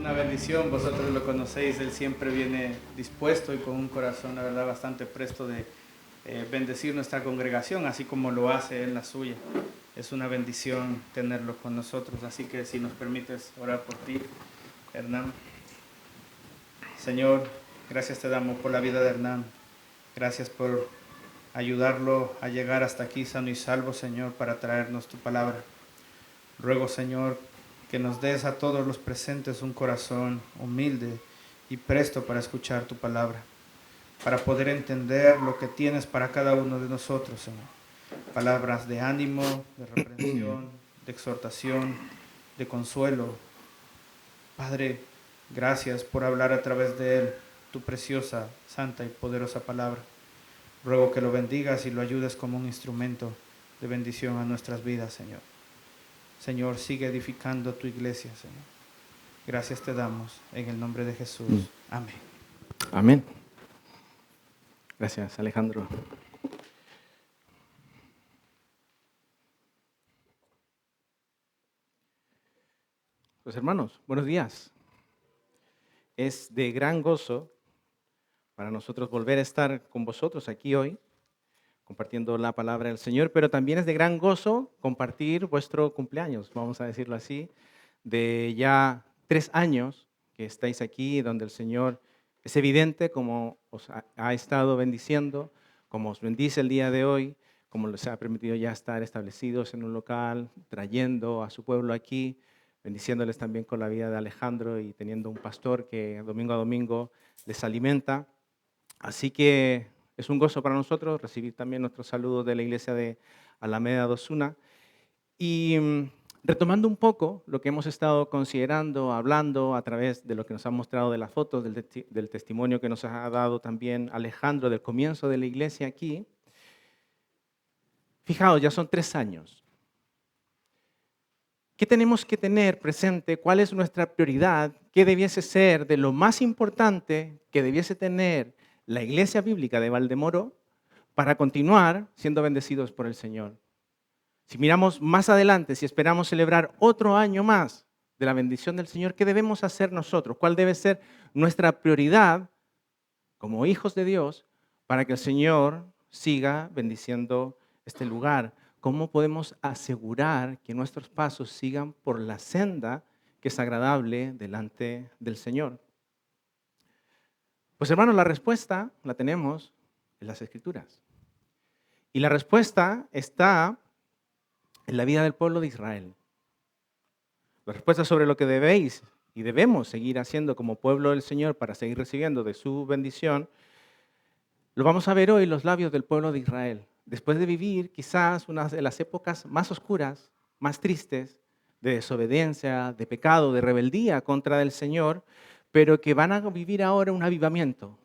una bendición, vosotros lo conocéis, él siempre viene dispuesto y con un corazón, la verdad, bastante presto de bendecir nuestra congregación, así como lo hace en la suya. Es una bendición tenerlo con nosotros, así que si nos permites orar por ti, Hernán. Señor, gracias te damos por la vida de Hernán, gracias por ayudarlo a llegar hasta aquí sano y salvo, Señor, para traernos tu palabra. Ruego, Señor, que nos des a todos los presentes un corazón humilde y presto para escuchar tu palabra, para poder entender lo que tienes para cada uno de nosotros, Señor. Palabras de ánimo, de reprensión, de exhortación, de consuelo. Padre, gracias por hablar a través de él tu preciosa, santa y poderosa palabra. Ruego que lo bendigas y lo ayudes como un instrumento de bendición a nuestras vidas, Señor. Señor, sigue edificando tu iglesia, Señor. Gracias te damos en el nombre de Jesús. Amén. Amén. Gracias, Alejandro. Pues hermanos, buenos días. Es de gran gozo para nosotros volver a estar con vosotros aquí hoy, compartiendo la palabra del Señor, pero también es de gran gozo compartir vuestro cumpleaños, vamos a decirlo así, de ya 3 años que estáis aquí, donde el Señor es evidente como os ha estado bendiciendo, como os bendice el día de hoy, como les ha permitido ya estar establecidos en un local, trayendo a su pueblo aquí, bendiciéndoles también con la vida de Alejandro y teniendo un pastor que domingo a domingo les alimenta. Así que es un gozo para nosotros recibir también nuestros saludos de la iglesia de Alameda de Osuna. Y retomando un poco lo que hemos estado considerando, hablando a través de lo que nos han mostrado de las fotos, del testimonio que nos ha dado también Alejandro del comienzo de la iglesia aquí, fijaos, ya son 3 años. ¿Qué tenemos que tener presente? ¿Cuál es nuestra prioridad? ¿Qué debiese ser de lo más importante que debiese tener la iglesia bíblica de Valdemoro para continuar siendo bendecidos por el Señor? Si miramos más adelante, si esperamos celebrar otro año más de la bendición del Señor, ¿qué debemos hacer nosotros? ¿Cuál debe ser nuestra prioridad como hijos de Dios para que el Señor siga bendiciendo este lugar? ¿Cómo podemos asegurar que nuestros pasos sigan por la senda que es agradable delante del Señor? Pues hermanos, la respuesta la tenemos en las Escrituras. Y la respuesta está en la vida del pueblo de Israel. La respuesta sobre lo que debéis y debemos seguir haciendo como pueblo del Señor para seguir recibiendo de su bendición, lo vamos a ver hoy en los labios del pueblo de Israel. Después de vivir quizás una de las épocas más oscuras, más tristes, de desobediencia, de pecado, de rebeldía contra el Señor, pero que van a vivir ahora un avivamiento.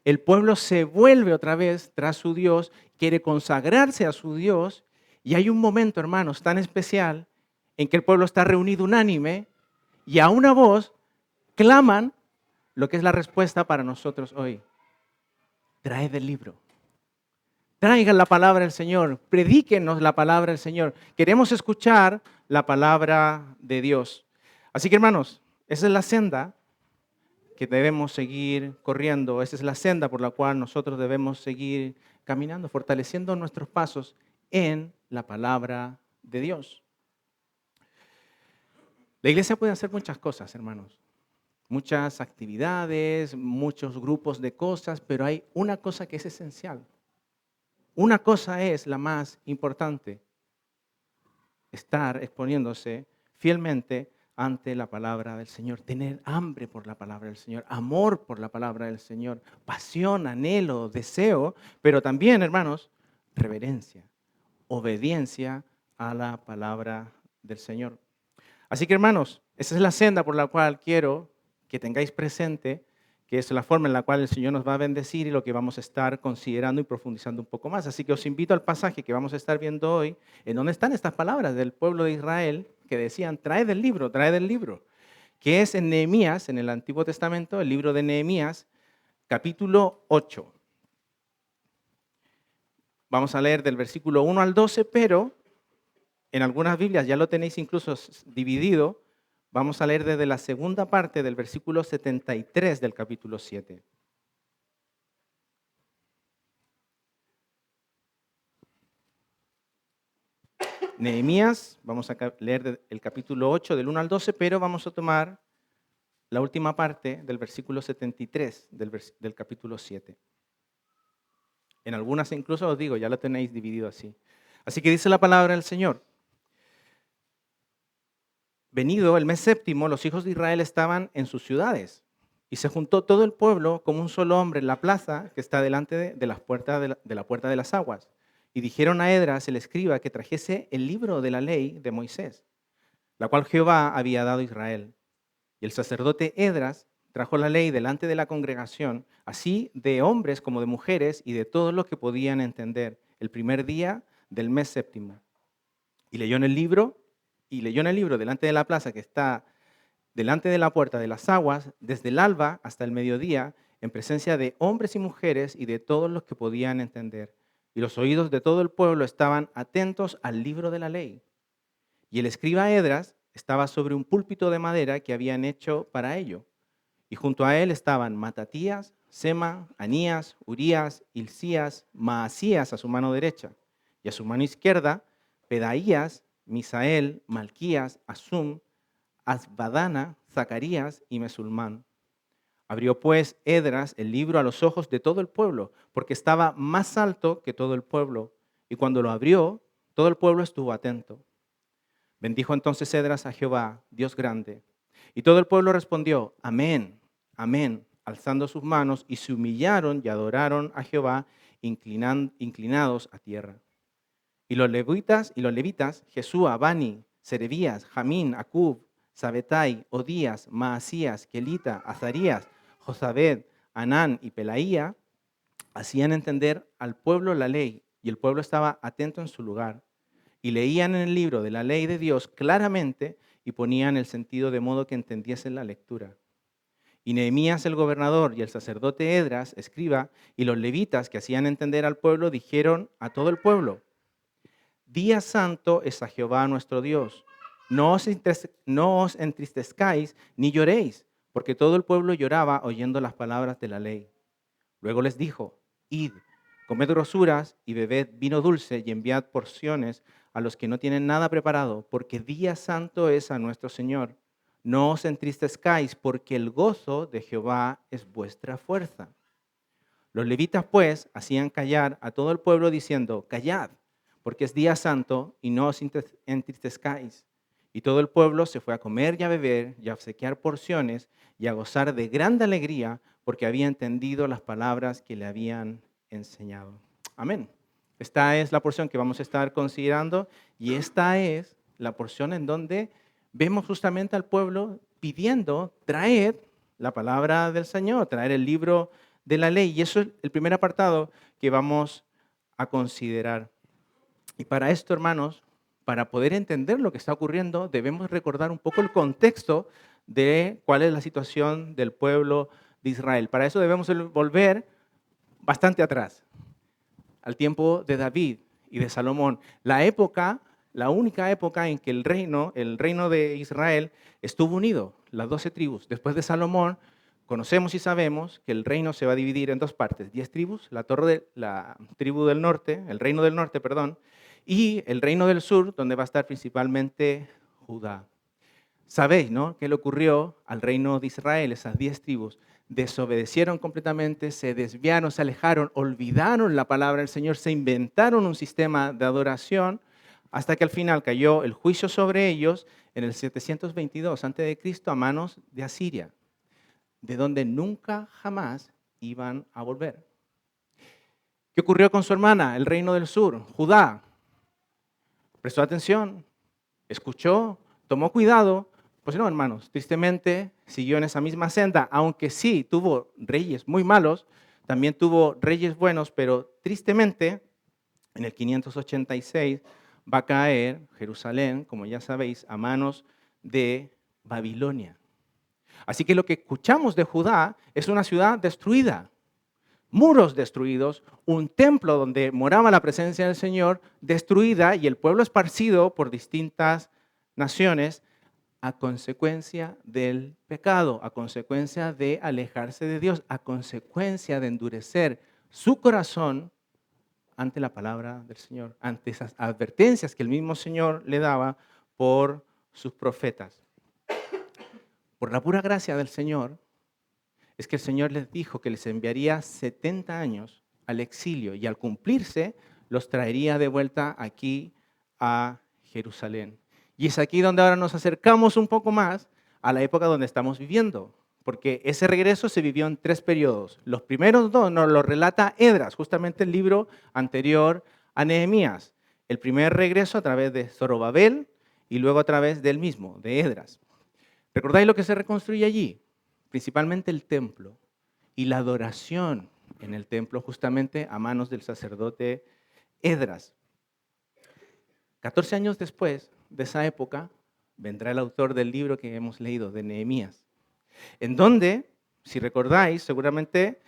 El pueblo se vuelve otra vez tras su Dios, quiere consagrarse a su Dios, y hay un momento, hermanos, tan especial en que el pueblo está reunido unánime y a una voz claman lo que es la respuesta para nosotros hoy. Traed el libro. Traigan la palabra del Señor, predíquenos la palabra del Señor. Queremos escuchar la palabra de Dios. Así que, hermanos, esa es la senda que debemos seguir corriendo. Esa es la senda por la cual nosotros debemos seguir caminando, fortaleciendo nuestros pasos en la palabra de Dios. La iglesia puede hacer muchas cosas, hermanos. Muchas actividades, muchos grupos de cosas, pero hay una cosa que es esencial. Una cosa es la más importante: estar exponiéndose fielmente ante la palabra del Señor, tener hambre por la palabra del Señor, amor por la palabra del Señor, pasión, anhelo, deseo, pero también, hermanos, reverencia, obediencia a la palabra del Señor. Así que, hermanos, esa es la senda por la cual quiero que tengáis presente, que es la forma en la cual el Señor nos va a bendecir y lo que vamos a estar considerando y profundizando un poco más. Así que os invito al pasaje que vamos a estar viendo hoy, en donde están estas palabras del pueblo de Israel que decían: traed el libro, que es en Nehemías, en el Antiguo Testamento, el libro de Nehemías, capítulo 8. Vamos a leer del versículo 1 al 12, pero en algunas Biblias ya lo tenéis incluso dividido. Vamos a leer desde la segunda parte del versículo 73 del capítulo 7. Nehemías, vamos a leer el capítulo 8 del 1 al 12, pero vamos a tomar la última parte del versículo 73 del capítulo 7. En algunas incluso os digo, ya lo tenéis dividido así. Así que dice la palabra del Señor. Venido el mes séptimo, los hijos de Israel estaban en sus ciudades, y se juntó todo el pueblo como un solo hombre en la plaza que está delante de la puerta de las aguas. Y dijeron a Esdras, el escriba, que trajese el libro de la ley de Moisés, la cual Jehová había dado a Israel. Y el sacerdote Esdras trajo la ley delante de la congregación, así de hombres como de mujeres y de todos los que podían entender, el primer día del mes séptimo. Y leyó en el libro delante de la plaza que está delante de la puerta de las aguas, desde el alba hasta el mediodía, en presencia de hombres y mujeres y de todos los que podían entender. Y los oídos de todo el pueblo estaban atentos al libro de la ley. Y el escriba Esdras estaba sobre un púlpito de madera que habían hecho para ello. Y junto a él estaban Matatías, Sema, Anías, Urías, Hilcías, Maasías a su mano derecha. Y a su mano izquierda, Pedaías, Misael, Malquías, Asum, Asbadana, Zacarías y Mesulmán. Abrió pues Esdras el libro a los ojos de todo el pueblo, porque estaba más alto que todo el pueblo. Y cuando lo abrió, todo el pueblo estuvo atento. Bendijo entonces Esdras a Jehová, Dios grande. Y todo el pueblo respondió, amén, amén, alzando sus manos, y se humillaron y adoraron a Jehová, inclinados a tierra. Y los levitas, Jesúa, Bani, Serebías, Jamín, Acub, Sabetai, Odías, Maasías, Kelita, Azarías, Josabed, Anán y Pelaía, hacían entender al pueblo la ley, y el pueblo estaba atento en su lugar. Y leían en el libro de la ley de Dios claramente y ponían el sentido de modo que entendiesen la lectura. Y Nehemías el gobernador y el sacerdote Esdras, escriba, y los levitas que hacían entender al pueblo, dijeron a todo el pueblo, día santo es a Jehová nuestro Dios. No os entristezcáis ni lloréis, porque todo el pueblo lloraba oyendo las palabras de la ley. Luego les dijo, id, comed grosuras y bebed vino dulce y enviad porciones a los que no tienen nada preparado, porque día santo es a nuestro Señor. No os entristezcáis, porque el gozo de Jehová es vuestra fuerza. Los levitas, pues, hacían callar a todo el pueblo diciendo, callad, porque es día santo y no os entristezcáis. Y todo el pueblo se fue a comer y a beber y a obsequiar porciones y a gozar de grande alegría porque había entendido las palabras que le habían enseñado. Amén. Esta es la porción que vamos a estar considerando y esta es la porción en donde vemos justamente al pueblo pidiendo, traed la palabra del Señor, traer el libro de la ley. Y eso es el primer apartado que vamos a considerar. Y para esto, hermanos, para poder entender lo que está ocurriendo, debemos recordar un poco el contexto de cuál es la situación del pueblo de Israel. Para eso debemos volver bastante atrás, al tiempo de David y de Salomón. La única época en que el reino de Israel estuvo unido, las 12 tribus. Después de Salomón, conocemos y sabemos que el reino se va a dividir en dos partes, 10 tribus, la tribu del norte, el reino del norte, perdón, y el reino del sur, donde va a estar principalmente Judá. Sabéis, ¿no?, qué le ocurrió al reino de Israel, esas 10 tribus. Desobedecieron completamente, se desviaron, se alejaron, olvidaron la palabra del Señor, se inventaron un sistema de adoración, hasta que al final cayó el juicio sobre ellos en el 722 a.C. a manos de Asiria, de donde nunca jamás iban a volver. ¿Qué ocurrió con su hermana, el reino del sur, Judá? Prestó atención, escuchó, tomó cuidado. Pues no, hermanos, tristemente siguió en esa misma senda, aunque sí tuvo reyes muy malos, también tuvo reyes buenos, pero tristemente en el 586 va a caer Jerusalén, como ya sabéis, a manos de Babilonia. Así que lo que escuchamos de Judá es una ciudad destruida, muros destruidos, un templo donde moraba la presencia del Señor destruida y el pueblo esparcido por distintas naciones, a consecuencia del pecado, a consecuencia de alejarse de Dios, a consecuencia de endurecer su corazón ante la palabra del Señor, ante esas advertencias que el mismo Señor le daba por sus profetas. Por la pura gracia del Señor, es que el Señor les dijo que les enviaría 70 años al exilio y al cumplirse los traería de vuelta aquí a Jerusalén. Y es aquí donde ahora nos acercamos un poco más a la época donde estamos viviendo, porque ese regreso se vivió en 3 periodos. Los primeros 2 nos lo relata Esdras, justamente el libro anterior a Nehemías. El primer regreso a través de Zorobabel y luego a través del mismo, de Esdras. ¿Recordáis lo que se reconstruye allí? Principalmente el templo y la adoración en el templo, justamente a manos del sacerdote Esdras. 14 años después de esa época, vendrá el autor del libro que hemos leído, de Nehemías, en donde, si recordáis, seguramente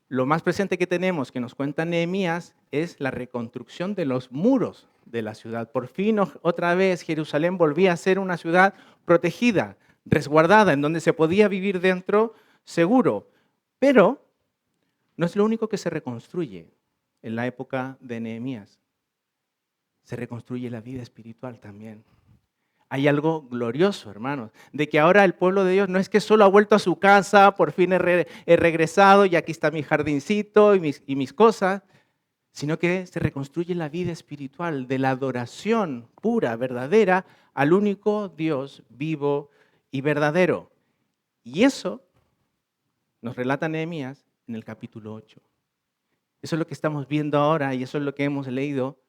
lo más presente que tenemos que nos cuenta Nehemías es la reconstrucción de los muros de la ciudad. Por fin, otra vez, Jerusalén volvía a ser una ciudad protegida, resguardada, en donde se podía vivir dentro seguro. Pero no es lo único que se reconstruye en la época de Nehemías. Se reconstruye la vida espiritual también. Hay algo glorioso, hermanos, de que ahora el pueblo de Dios no es que solo ha vuelto a su casa, por fin he regresado y aquí está mi jardincito y mis cosas, sino que se reconstruye la vida espiritual de la adoración pura, verdadera, al único Dios vivo y verdadero. Y eso nos relata Nehemías en el capítulo 8. Eso es lo que estamos viendo ahora y eso es lo que hemos leído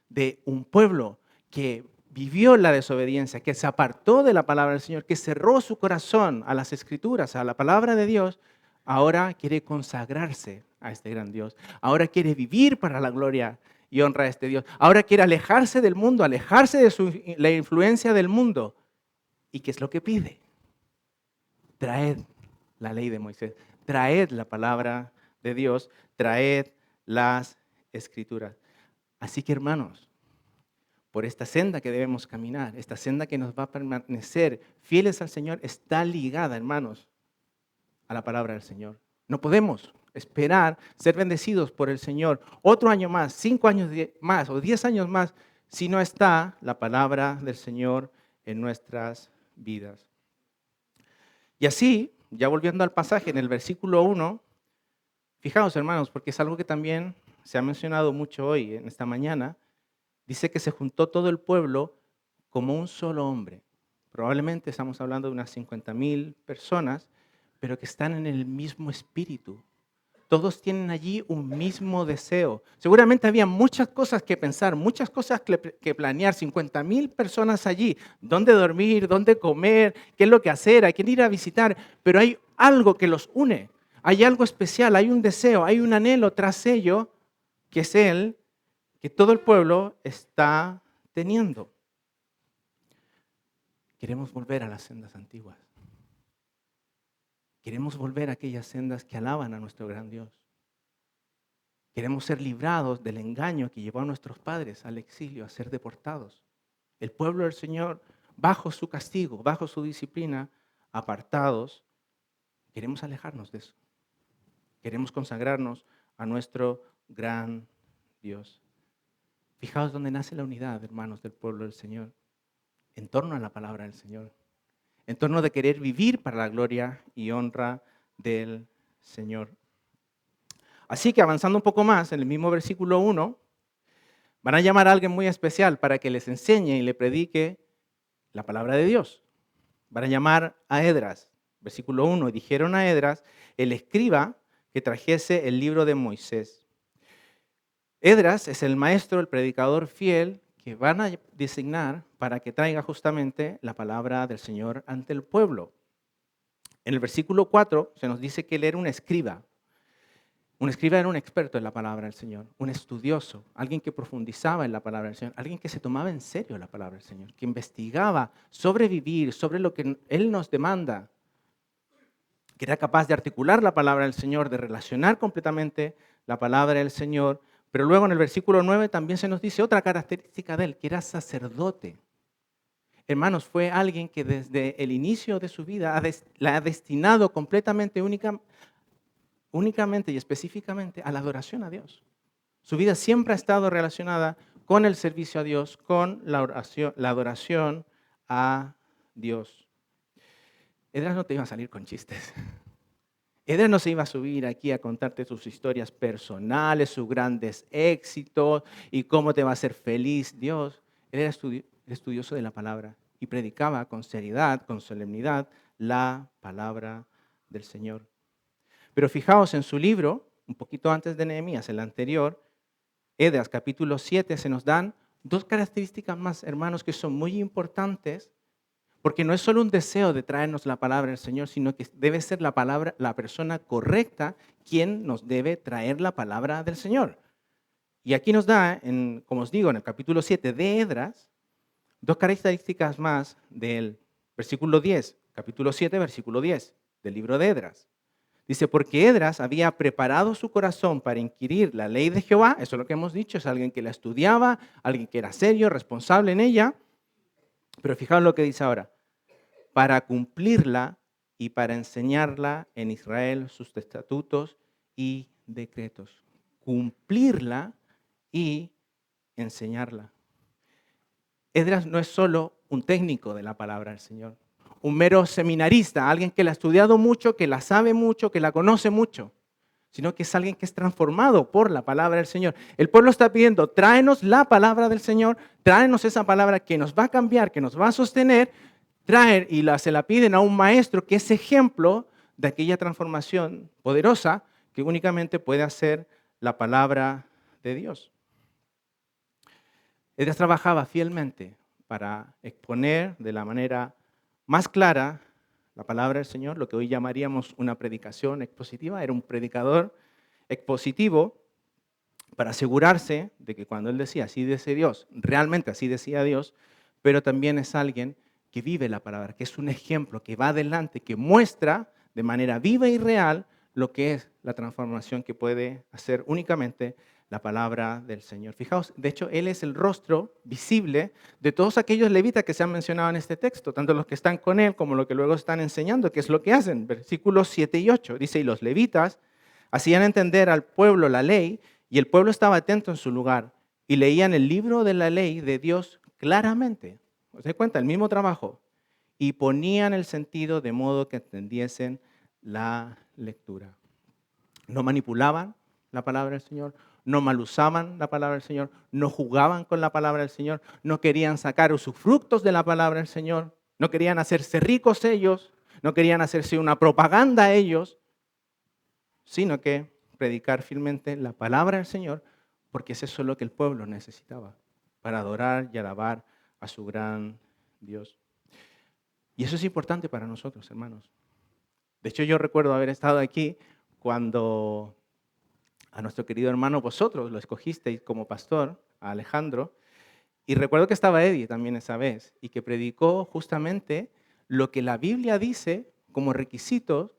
de un pueblo que vivió la desobediencia, que se apartó de la palabra del Señor, que cerró su corazón a las Escrituras, a la palabra de Dios, ahora quiere consagrarse a este gran Dios. Ahora quiere vivir para la gloria y honra a este Dios. Ahora quiere alejarse del mundo, alejarse de la influencia del mundo. ¿Y qué es lo que pide? Traed la ley de Moisés, traed la palabra de Dios, traed las Escrituras. Así que, hermanos, por esta senda que debemos caminar, esta senda que nos va a permanecer fieles al Señor, está ligada, hermanos, a la palabra del Señor. No podemos esperar ser bendecidos por el Señor otro año más, 5 años más o 10 años más, si no está la palabra del Señor en nuestras vidas. Y así, ya volviendo al pasaje en el versículo 1, fijaos, hermanos, porque es algo que también se ha mencionado mucho hoy, en esta mañana. Dice que se juntó todo el pueblo como un solo hombre. Probablemente estamos hablando de unas 50,000 personas, pero que están en el mismo espíritu. Todos tienen allí un mismo deseo. Seguramente había muchas cosas que pensar, muchas cosas que planear. 50,000 personas allí. ¿Dónde dormir? ¿Dónde comer? ¿Qué es lo que hacer? ¿A quién ir a visitar? Pero hay algo que los une. Hay algo especial, hay un deseo, hay un anhelo tras ello, que es Él, que todo el pueblo está teniendo. Queremos volver a las sendas antiguas. Queremos volver a aquellas sendas que alaban a nuestro gran Dios. Queremos ser librados del engaño que llevó a nuestros padres al exilio, a ser deportados. El pueblo del Señor, bajo su castigo, bajo su disciplina, apartados, queremos alejarnos de eso. Queremos consagrarnos a nuestro gran Dios. Fijaos dónde nace la unidad, hermanos, del pueblo del Señor. En torno a la palabra del Señor. En torno de querer vivir para la gloria y honra del Señor. Así que avanzando un poco más, en el mismo versículo 1, van a llamar a alguien muy especial para que les enseñe y le predique la palabra de Dios. Van a llamar a Esdras. Versículo 1, y dijeron a Esdras, el escriba, que trajese el libro de Moisés. Esdras es el maestro, el predicador fiel que van a designar para que traiga justamente la palabra del Señor ante el pueblo. En el versículo 4 se nos dice que él era un escriba. Un escriba era un experto en la palabra del Señor, un estudioso, alguien que profundizaba en la palabra del Señor, alguien que se tomaba en serio la palabra del Señor, que investigaba sobre vivir, sobre lo que Él nos demanda, que era capaz de articular la palabra del Señor, de relacionar completamente la palabra del Señor. Pero luego en el versículo 9 también se nos dice otra característica de él, que era sacerdote. hermanos, fue alguien que desde el inicio de su vida la ha destinado completamente, únicamente y específicamente a la adoración a Dios. Su vida siempre ha estado relacionada con el servicio a Dios, con la oración, la adoración a Dios. Edras no te iba a salir con chistes. Edras no se iba a subir aquí a contarte sus historias personales, sus grandes éxitos y cómo te va a hacer feliz Dios. Él era estudioso de la palabra y predicaba con seriedad, con solemnidad, la palabra del Señor. Pero fijaos en su libro, un poquito antes de Nehemías, el anterior, Edras capítulo 7, se nos dan dos características más, hermanos, que son muy importantes, porque no es solo un deseo de traernos la palabra del Señor, sino que debe ser la persona correcta quien nos debe traer la palabra del Señor. Y aquí nos da, como os digo, en el capítulo 7 de Edras, dos características más del versículo 10, capítulo 7, versículo 10 del libro de Edras. Dice, porque Edras había preparado su corazón para inquirir la ley de Jehová, eso es lo que hemos dicho, es alguien que la estudiaba, alguien que era serio, responsable en ella, pero fijaos lo que dice ahora, para cumplirla y para enseñarla en Israel sus estatutos y decretos. Cumplirla y enseñarla. Edras no es solo un técnico de la palabra del Señor, un mero seminarista, alguien que la ha estudiado mucho, que la sabe mucho, que la conoce mucho, sino que es alguien que es transformado por la palabra del Señor. El pueblo está pidiendo, tráenos la palabra del Señor, tráenos esa palabra que nos va a cambiar, que nos va a sostener, se la piden a un maestro que es ejemplo de aquella transformación poderosa que únicamente puede hacer la palabra de Dios. Edras trabajaba fielmente para exponer de la manera más clara la palabra del Señor, lo que hoy llamaríamos una predicación expositiva. Era un predicador expositivo para asegurarse de que cuando él decía así dice Dios, realmente así decía Dios, pero también es alguien que vive la palabra, que es un ejemplo, que va adelante, que muestra de manera viva y real lo que es la transformación que puede hacer únicamente la palabra del Señor. Fijaos, de hecho, Él es el rostro visible de todos aquellos levitas que se han mencionado en este texto, tanto los que están con Él como los que luego están enseñando, que es lo que hacen. Versículos 7 y 8, dice, y los levitas hacían entender al pueblo la ley, y el pueblo estaba atento en su lugar, y leían el libro de la ley de Dios claramente. ¿Os dais cuenta? El mismo trabajo. Y ponían el sentido de modo que entendiesen la lectura. No manipulaban la palabra del Señor, no malusaban la palabra del Señor, no jugaban con la palabra del Señor, no querían sacar usufructos de la palabra del Señor, no querían hacerse ricos ellos, no querían hacerse una propaganda ellos, sino que predicar fielmente la palabra del Señor, porque es eso lo que el pueblo necesitaba para adorar y alabar a su gran Dios. Y eso es importante para nosotros, hermanos. De hecho, yo recuerdo haber estado aquí cuando a nuestro querido hermano vosotros lo escogisteis como pastor, a Alejandro, y recuerdo que estaba Eddie también esa vez, y que predicó justamente lo que la Biblia dice como requisitos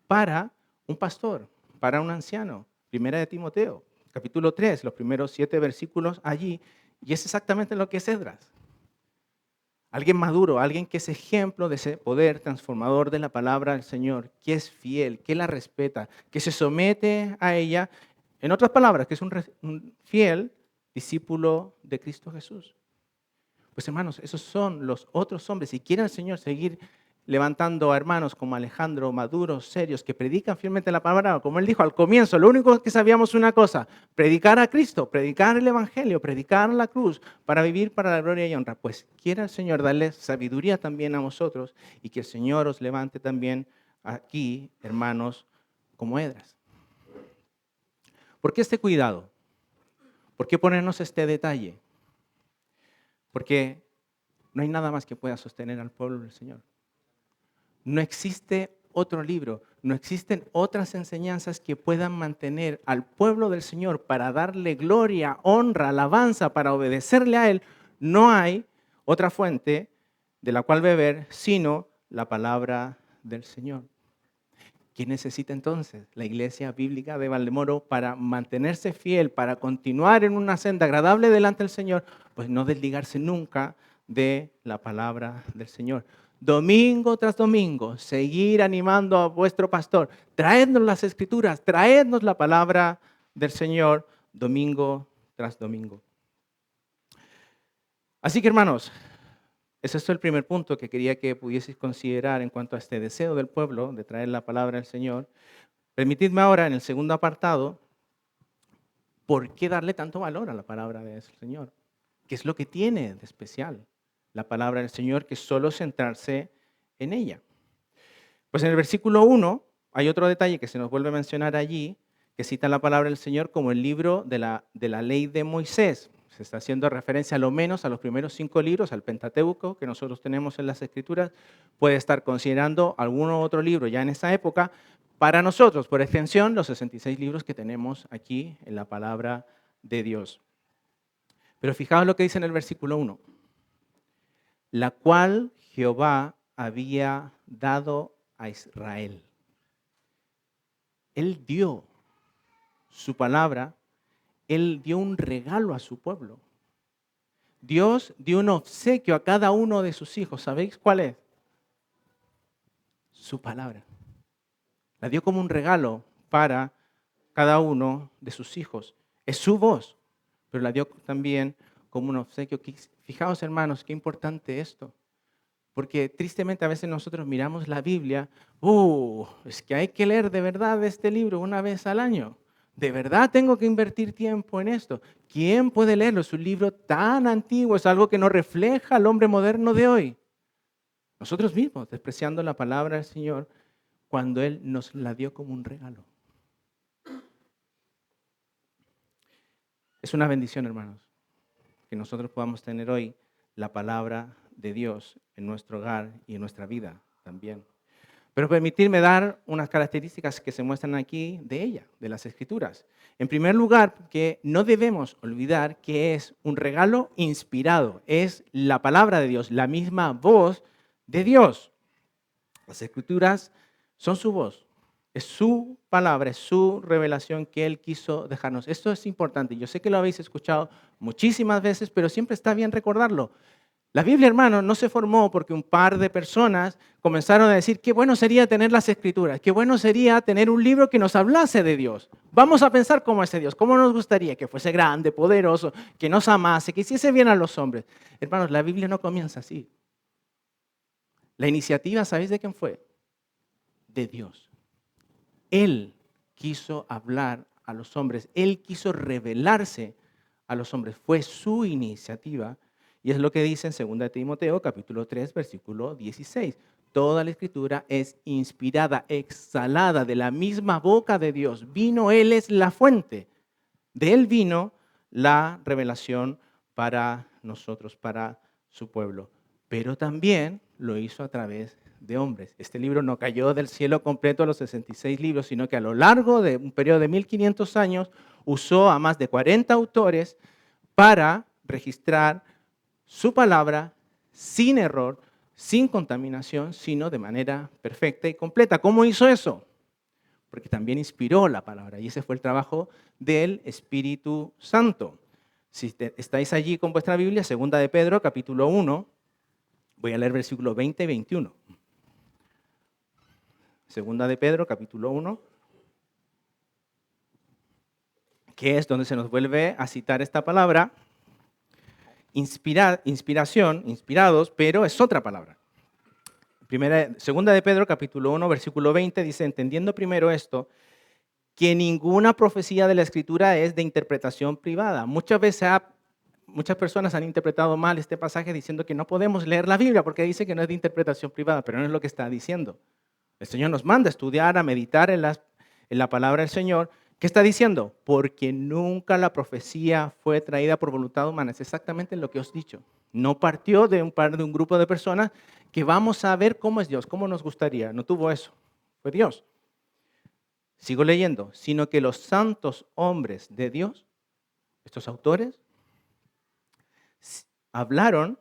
para un pastor, para un anciano. Primera de Timoteo, capítulo 3, los primeros 7 versículos allí, y es exactamente lo que es Esdras. Alguien maduro, alguien que es ejemplo de ese poder transformador de la palabra del Señor, que es fiel, que la respeta, que se somete a ella. En otras palabras, que es un fiel discípulo de Cristo Jesús. Pues hermanos, esos son los otros hombres. Si quiere el Señor seguir levantando a hermanos como Alejandro, maduros, serios, que predican fielmente la palabra, como él dijo al comienzo, lo único que sabíamos una cosa, predicar a Cristo, predicar el Evangelio, predicar la cruz, para vivir para la gloria y honra. Pues quiera el Señor darle sabiduría también a vosotros y que el Señor os levante también aquí, hermanos, como Edras. ¿Por qué este cuidado? ¿Por qué ponernos este detalle? Porque no hay nada más que pueda sostener al pueblo del Señor. No existe otro libro, no existen otras enseñanzas que puedan mantener al pueblo del Señor para darle gloria, honra, alabanza, para obedecerle a Él. No hay otra fuente de la cual beber sino la palabra del Señor. ¿Qué necesita entonces la Iglesia Bíblica de Valdemoro para mantenerse fiel, para continuar en una senda agradable delante del Señor? Pues no desligarse nunca de la palabra del Señor. Domingo tras domingo, seguir animando a vuestro pastor. Traednos las Escrituras, traednos la palabra del Señor, domingo tras domingo. Así que, hermanos, ese es el primer punto que quería que pudieseis considerar en cuanto a este deseo del pueblo de traer la palabra del Señor. Permitidme ahora, en el segundo apartado, ¿por qué darle tanto valor a la palabra del Señor? ¿Qué es lo que tiene de especial la palabra del Señor que solo centrarse en ella? Pues en el versículo 1 hay otro detalle que se nos vuelve a mencionar allí, que cita la palabra del Señor como el libro de la ley de Moisés. Se está haciendo referencia a lo menos a los primeros 5 libros, al Pentateuco que nosotros tenemos en las Escrituras. Puede estar considerando algún otro libro ya en esa época. Para nosotros, por extensión, los 66 libros que tenemos aquí en la palabra de Dios. Pero fijaos lo que dice en el versículo 1. La cual Jehová había dado a Israel. Él dio su palabra, Él dio un regalo a su pueblo. Dios dio un obsequio a cada uno de sus hijos. ¿Sabéis cuál es? Su palabra. La dio como un regalo para cada uno de sus hijos. Es su voz, pero la dio también como un obsequio. Fijaos, hermanos, qué importante esto. Porque tristemente a veces nosotros miramos la Biblia, es que hay que leer de verdad este libro una vez al año. ¿De verdad tengo que invertir tiempo en esto? ¿Quién puede leerlo? Es un libro tan antiguo, es algo que no refleja al hombre moderno de hoy. Nosotros mismos, despreciando la palabra del Señor, cuando Él nos la dio como un regalo. Es una bendición, hermanos, que nosotros podamos tener hoy la palabra de Dios en nuestro hogar y en nuestra vida también. Pero permitirme dar unas características que se muestran aquí de ella, de las Escrituras. En primer lugar, que no debemos olvidar que es un regalo inspirado. Es la palabra de Dios, la misma voz de Dios. Las Escrituras son su voz. Es su palabra, es su revelación que Él quiso dejarnos. Esto es importante. Yo sé que lo habéis escuchado muchísimas veces, pero siempre está bien recordarlo. La Biblia, hermano, no se formó porque un par de personas comenzaron a decir qué bueno sería tener las Escrituras, qué bueno sería tener un libro que nos hablase de Dios. Vamos a pensar cómo es ese Dios, cómo nos gustaría que fuese grande, poderoso, que nos amase, que hiciese bien a los hombres. Hermanos, la Biblia no comienza así. La iniciativa, ¿sabéis de quién fue? De Dios. Él quiso hablar a los hombres, Él quiso revelarse a los hombres. Fue su iniciativa. Y es lo que dice en 2 Timoteo, capítulo 3, versículo 16. Toda la Escritura es inspirada, exhalada de la misma boca de Dios. Él es la fuente. De Él vino la revelación para nosotros, para su pueblo. Pero también lo hizo a través de hombres. Este libro no cayó del cielo completo a los 66 libros, sino que a lo largo de un periodo de 1500 años usó a más de 40 autores para registrar su palabra sin error, sin contaminación, sino de manera perfecta y completa. ¿Cómo hizo eso? Porque también inspiró la palabra y ese fue el trabajo del Espíritu Santo. Si estáis allí con vuestra Biblia, 2 de Pedro, capítulo 1, voy a leer versículos 20 y 21. 2 de Pedro, capítulo 1, que es donde se nos vuelve a citar esta palabra. Inspiración, inspirados, pero es otra palabra. Segunda de Pedro, capítulo 1, versículo 20, dice, entendiendo primero esto, que ninguna profecía de la Escritura es de interpretación privada. Muchas personas han interpretado mal este pasaje diciendo que no podemos leer la Biblia porque dice que no es de interpretación privada, pero no es lo que está diciendo. El Señor nos manda a estudiar, a meditar en la palabra del Señor. ¿Qué está diciendo? Porque nunca la profecía fue traída por voluntad humana. Es exactamente lo que os he dicho. No partió de un grupo de personas que vamos a ver cómo es Dios, cómo nos gustaría. No tuvo eso. Fue Dios. Sigo leyendo. Sino que los santos hombres de Dios, estos autores, hablaron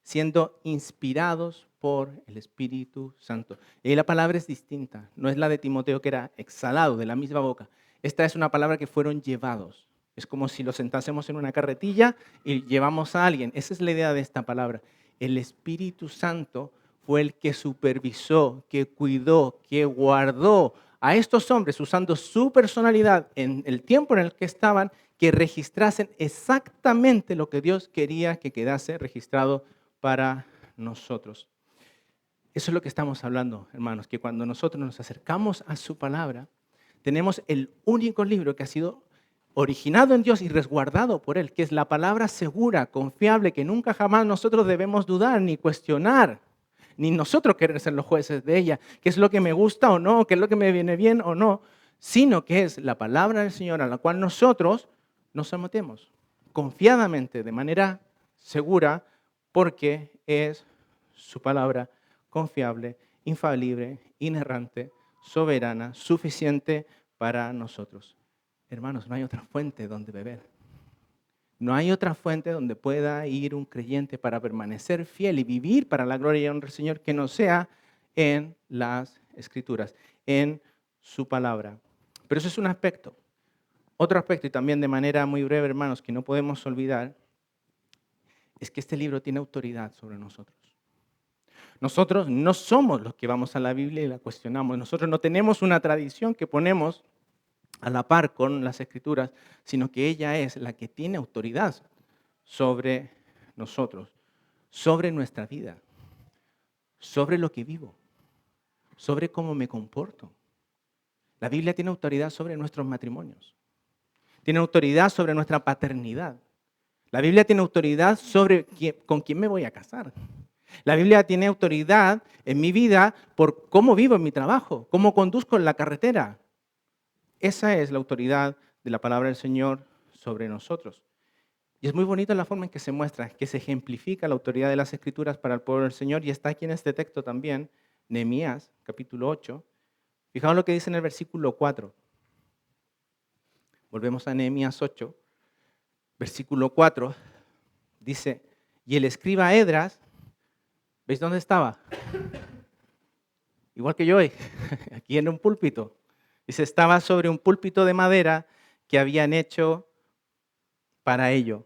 siendo inspirados por el Espíritu Santo. Y la palabra es distinta. No es la de Timoteo que era exhalado de la misma boca. Esta es una palabra que fueron llevados. Es como si lo sentásemos en una carretilla y llevamos a alguien. Esa es la idea de esta palabra. El Espíritu Santo fue el que supervisó, que cuidó, que guardó a estos hombres usando su personalidad en el tiempo en el que estaban, que registrasen exactamente lo que Dios quería que quedase registrado para nosotros. Eso es lo que estamos hablando, hermanos, que cuando nosotros nos acercamos a su palabra, tenemos el único libro que ha sido originado en Dios y resguardado por Él, que es la palabra segura, confiable, que nunca jamás nosotros debemos dudar ni cuestionar, ni nosotros querer ser los jueces de ella, qué es lo que me gusta o no, qué es lo que me viene bien o no, sino que es la palabra del Señor a la cual nosotros nos sometemos confiadamente, de manera segura, porque es su palabra confiable, infalible, inerrante, soberana, suficiente para nosotros. Hermanos, no hay otra fuente donde beber. No hay otra fuente donde pueda ir un creyente para permanecer fiel y vivir para la gloria y honra del Señor que no sea en las Escrituras, en su palabra. Pero eso es un aspecto. Otro aspecto, y también de manera muy breve, hermanos, que no podemos olvidar, es que este libro tiene autoridad sobre nosotros. Nosotros no somos los que vamos a la Biblia y la cuestionamos. Nosotros no tenemos una tradición que ponemos a la par con las Escrituras, sino que ella es la que tiene autoridad sobre nosotros, sobre nuestra vida, sobre lo que vivo, sobre cómo me comporto. La Biblia tiene autoridad sobre nuestros matrimonios, tiene autoridad sobre nuestra paternidad. La Biblia tiene autoridad sobre con quién me voy a casar. La Biblia tiene autoridad en mi vida por cómo vivo en mi trabajo, cómo conduzco en la carretera. Esa es la autoridad de la palabra del Señor sobre nosotros. Y es muy bonita la forma en que se muestra, que se ejemplifica la autoridad de las Escrituras para el pueblo del Señor. Y está aquí en este texto también, Nehemías, capítulo 8. Fijaos lo que dice en el versículo 4. Volvemos a Nehemías 8, versículo 4. Dice, y el escriba Esdras, ¿veis dónde estaba? Igual que yo hoy, aquí en un púlpito. Dice, estaba sobre un púlpito de madera que habían hecho para ello.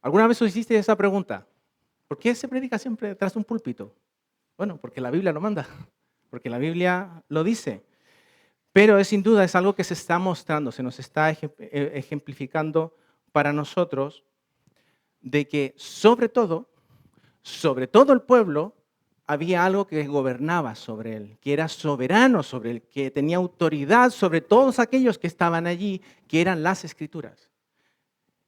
¿Alguna vez os hiciste esa pregunta? ¿Por qué se predica siempre detrás de un púlpito? Bueno, porque la Biblia lo manda, porque la Biblia lo dice. Pero sin duda es algo que se está mostrando, se nos está ejemplificando para nosotros de que sobre todo el pueblo, había algo que gobernaba sobre él, que era soberano sobre él, que tenía autoridad sobre todos aquellos que estaban allí, que eran las Escrituras.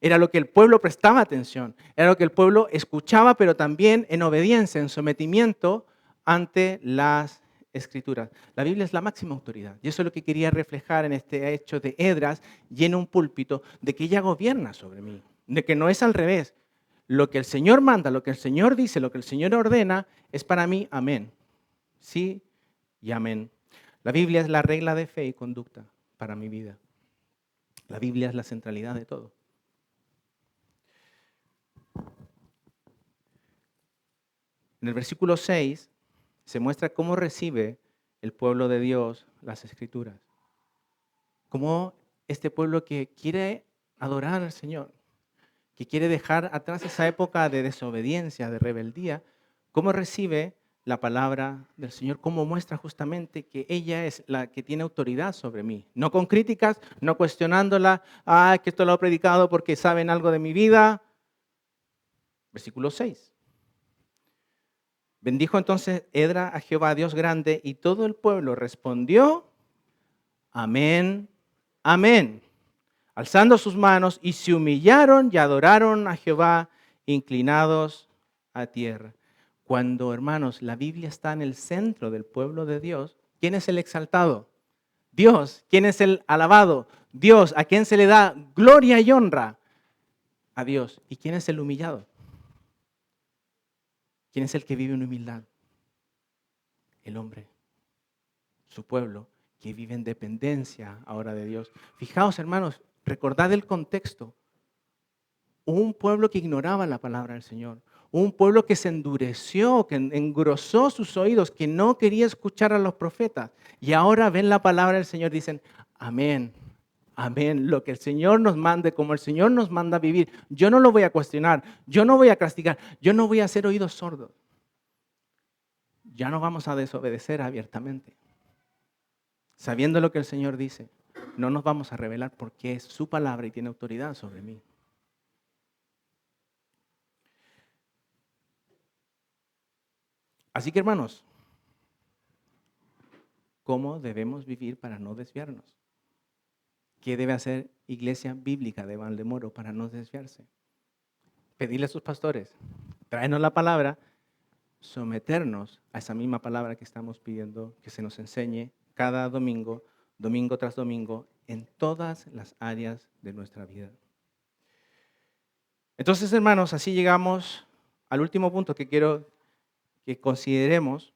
Era lo que el pueblo prestaba atención, era lo que el pueblo escuchaba, pero también en obediencia, en sometimiento ante las Escrituras. La Biblia es la máxima autoridad, y eso es lo que quería reflejar en este hecho de Esdras y en un púlpito, de que ella gobierna sobre mí, de que no es al revés. Lo que el Señor manda, lo que el Señor dice, lo que el Señor ordena, es para mí amén. Sí y amén. La Biblia es la regla de fe y conducta para mi vida. La Biblia es la centralidad de todo. En el versículo 6 se muestra cómo recibe el pueblo de Dios las Escrituras. Cómo este pueblo que quiere adorar al Señor, que quiere dejar atrás esa época de desobediencia, de rebeldía, cómo recibe la palabra del Señor, cómo muestra justamente que ella es la que tiene autoridad sobre mí. No con críticas, no cuestionándola, que esto lo he predicado porque saben algo de mi vida. Versículo 6. Bendijo entonces Esdras a Jehová, Dios grande, y todo el pueblo respondió, amén, amén, alzando sus manos, y se humillaron y adoraron a Jehová, inclinados a tierra. Cuando, hermanos, la Biblia está en el centro del pueblo de Dios, ¿quién es el exaltado? Dios. ¿Quién es el alabado? Dios. ¿A quién se le da gloria y honra? A Dios. ¿Y quién es el humillado? ¿Quién es el que vive en humildad? El hombre, su pueblo, que vive en dependencia ahora de Dios. Fijaos, hermanos, recordad el contexto. Un pueblo que ignoraba la palabra del Señor. Un pueblo que se endureció, que engrosó sus oídos, que no quería escuchar a los profetas. Y ahora ven la palabra del Señor y dicen, amén, Amén. Lo que el Señor nos mande, como el Señor nos manda a vivir, yo no lo voy a cuestionar, yo no voy a castigar, yo no voy a hacer oídos sordos. Ya no vamos a desobedecer abiertamente. Sabiendo lo que el Señor dice, no nos vamos a rebelar porque es su palabra y tiene autoridad sobre mí. Así que, hermanos, ¿cómo debemos vivir para no desviarnos? ¿Qué debe hacer Iglesia Bíblica de Valdemoro para no desviarse? Pedirle a sus pastores, tráenos la palabra, someternos a esa misma palabra que estamos pidiendo, que se nos enseñe cada domingo, domingo tras domingo, en todas las áreas de nuestra vida. Entonces, hermanos, así llegamos al último punto que quiero que consideremos,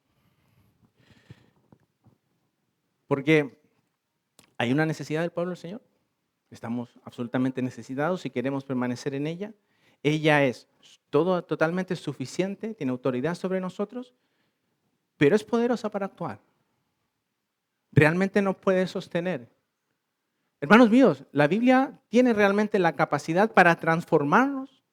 porque hay una necesidad del pueblo del Señor. Estamos absolutamente necesitados si queremos permanecer en ella. Ella es totalmente suficiente, tiene autoridad sobre nosotros, pero es poderosa para actuar. Realmente nos puede sostener. Hermanos míos, la Biblia tiene realmente la capacidad para transformarnos,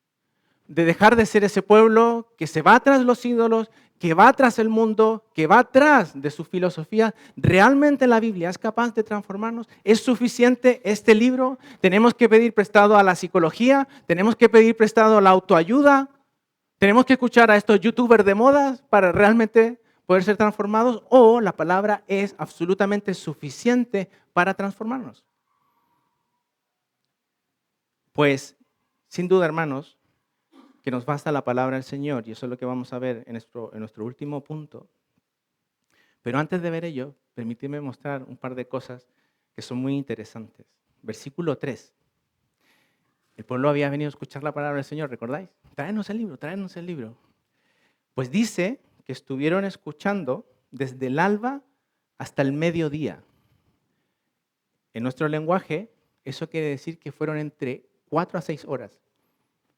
de dejar de ser ese pueblo que se va tras los ídolos, que va tras el mundo, que va tras de su filosofía. ¿Realmente la Biblia es capaz de transformarnos? ¿Es suficiente este libro? ¿Tenemos que pedir prestado a la psicología? ¿Tenemos que pedir prestado a la autoayuda? ¿Tenemos que escuchar a estos youtubers de moda para realmente poder ser transformados? ¿O la palabra es absolutamente suficiente para transformarnos? Pues, sin duda, hermanos, que nos basta la palabra del Señor, y eso es lo que vamos a ver en nuestro último punto. Pero antes de ver ello, permíteme mostrar un par de cosas que son muy interesantes. Versículo 3. El pueblo había venido a escuchar la palabra del Señor, ¿recordáis? Tráenos el libro, tráenos el libro. Pues dice que estuvieron escuchando desde el alba hasta el mediodía. En nuestro lenguaje, eso quiere decir que fueron entre 4 a 6 horas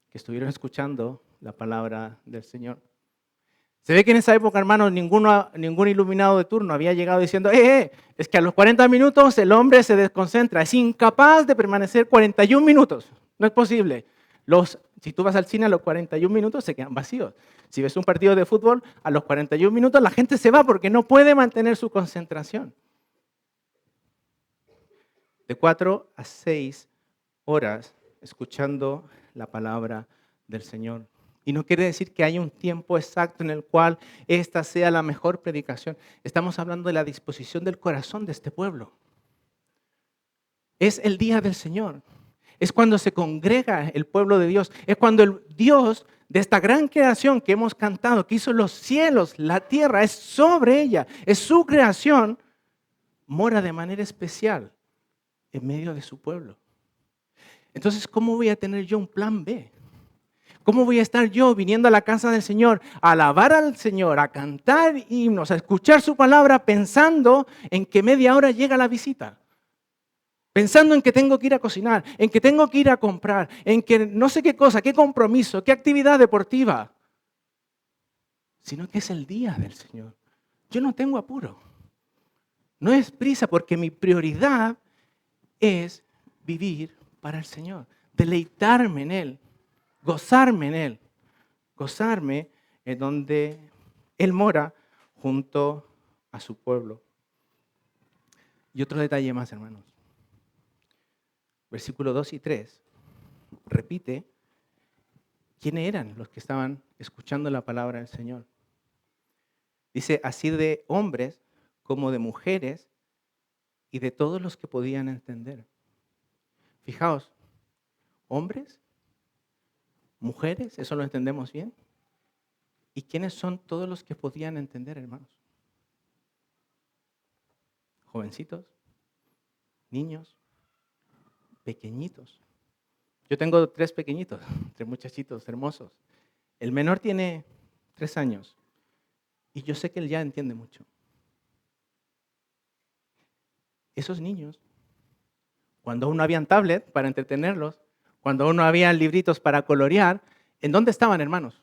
que estuvieron escuchando la palabra del Señor. Se ve que en esa época, hermanos, ningún iluminado de turno había llegado diciendo, es que a los 40 minutos el hombre se desconcentra, es incapaz de permanecer 41 minutos. No es posible. Si tú vas al cine a los 41 minutos se quedan vacíos. Si ves un partido de fútbol, a los 41 minutos la gente se va porque no puede mantener su concentración. De 4 a 6 horas escuchando la palabra del Señor. Y no quiere decir que haya un tiempo exacto en el cual esta sea la mejor predicación. Estamos hablando de la disposición del corazón de este pueblo. Es el día del Señor. Es cuando se congrega el pueblo de Dios. Es cuando el Dios de esta gran creación que hemos cantado, que hizo los cielos, la tierra, es sobre ella, es su creación, mora de manera especial en medio de su pueblo. Entonces, ¿cómo voy a tener yo un plan B? ¿Cómo voy a estar yo viniendo a la casa del Señor, a alabar al Señor, a cantar himnos, a escuchar su palabra, pensando en que media hora llega la visita? Pensando en que tengo que ir a cocinar, en que tengo que ir a comprar, en que no sé qué cosa, qué compromiso, qué actividad deportiva. Sino que es el día del Señor. Yo no tengo apuro. No es prisa porque mi prioridad es vivir para el Señor, deleitarme en Él, gozarme en Él, gozarme en donde Él mora junto a su pueblo. Y otro detalle más, hermanos. Versículos 2 y 3 repite quiénes eran los que estaban escuchando la palabra del Señor. Dice, así de hombres como de mujeres y de todos los que podían entender. Fijaos, hombres, mujeres, eso lo entendemos bien. ¿Y quiénes son todos los que podían entender, hermanos? Jovencitos, niños, pequeñitos. Yo tengo 3 pequeñitos, 3 muchachitos hermosos. El menor tiene 3 años y yo sé que él ya entiende mucho. Esos niños, cuando aún no habían tablet para entretenerlos, cuando aún no habían libritos para colorear, ¿en dónde estaban, hermanos?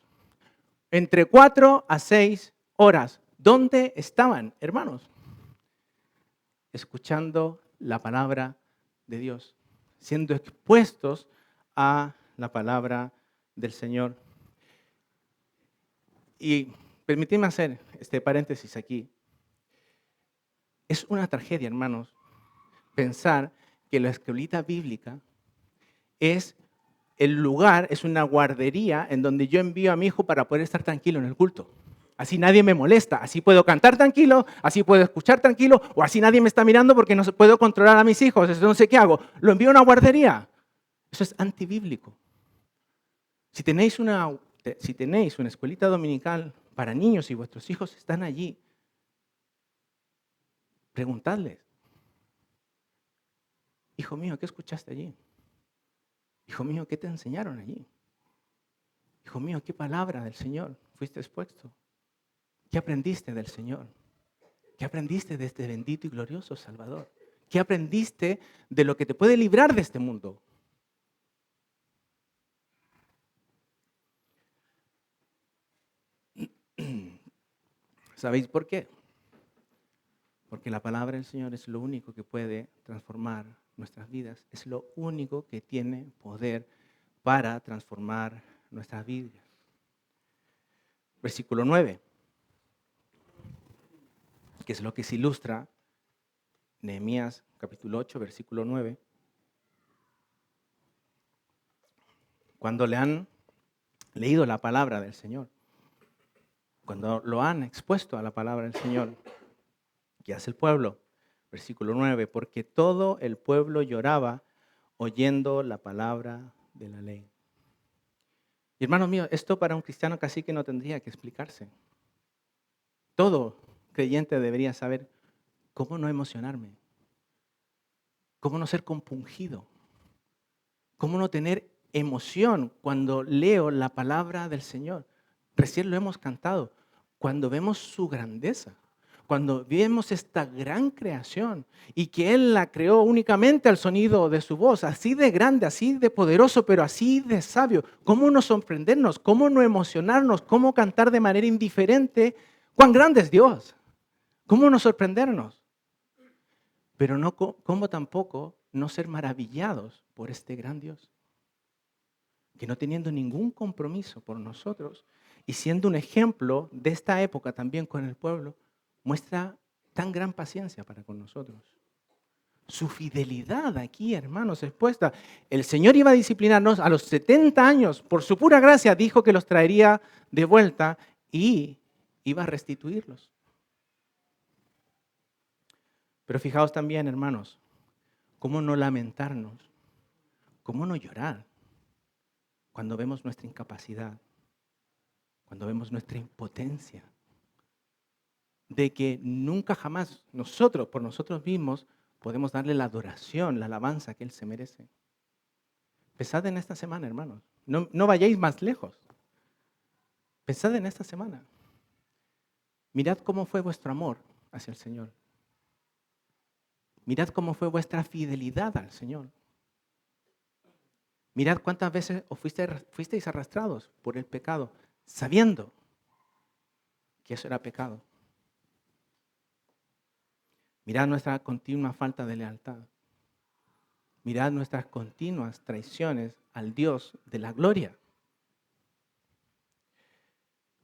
Entre 4 a 6 horas. ¿Dónde estaban, hermanos? Escuchando la palabra de Dios. siendo expuestos a la palabra del Señor. Y permíteme hacer este paréntesis aquí. Es una tragedia, hermanos, pensar que la escuelita bíblica es el lugar, es una guardería en donde yo envío a mi hijo para poder estar tranquilo en el culto. Así nadie me molesta, así puedo cantar tranquilo, así puedo escuchar tranquilo, o así nadie me está mirando porque no puedo controlar a mis hijos, no sé qué hago. Lo envío a una guardería. Eso es antibíblico. Si tenéis una escuelita dominical para niños y vuestros hijos están allí, preguntadles, hijo mío, ¿qué escuchaste allí? Hijo mío, ¿qué te enseñaron allí? Hijo mío, ¿qué palabra del Señor fuiste expuesto? ¿Qué aprendiste del Señor? ¿Qué aprendiste de este bendito y glorioso Salvador? ¿Qué aprendiste de lo que te puede librar de este mundo? ¿Sabéis por qué? Porque la palabra del Señor es lo único que puede transformar nuestras vidas. Es lo único que tiene poder para transformar nuestras vidas. Versículo 9, que es lo que se ilustra Nehemías capítulo 8, versículo 9. Cuando le han leído la palabra del Señor, cuando lo han expuesto a la palabra del Señor, ¿qué hace el pueblo? Versículo 9, porque todo el pueblo lloraba oyendo la palabra de la ley. Y hermanos míos, esto para un cristiano casi que no tendría que explicarse. Todo creyente debería saber cómo no emocionarme, cómo no ser compungido, cómo no tener emoción cuando leo la palabra del Señor. Recién lo hemos cantado, cuando vemos su grandeza, cuando vemos esta gran creación y que Él la creó únicamente al sonido de su voz, así de grande, así de poderoso, pero así de sabio. ¿Cómo no sorprendernos? ¿Cómo no emocionarnos? ¿Cómo cantar de manera indiferente? ¡Cuán grande es Dios! ¿Cómo no sorprendernos? Pero no, ¿cómo tampoco no ser maravillados por este gran Dios? Que no teniendo ningún compromiso por nosotros y siendo un ejemplo de esta época también con el pueblo, muestra tan gran paciencia para con nosotros. Su fidelidad aquí, hermanos, expuesta. El Señor iba a disciplinarnos a los 70 años, por su pura gracia, dijo que los traería de vuelta y iba a restituirlos. Pero fijaos también, hermanos, cómo no lamentarnos, cómo no llorar cuando vemos nuestra incapacidad, cuando vemos nuestra impotencia, de que nunca jamás nosotros, por nosotros mismos, podemos darle la adoración, la alabanza que Él se merece. Pensad en esta semana, hermanos. No vayáis más lejos. Pensad en esta semana. Mirad cómo fue vuestro amor hacia el Señor. Mirad cómo fue vuestra fidelidad al Señor. Mirad cuántas veces os fuisteis arrastrados por el pecado, sabiendo que eso era pecado. Mirad nuestra continua falta de lealtad. Mirad nuestras continuas traiciones al Dios de la gloria.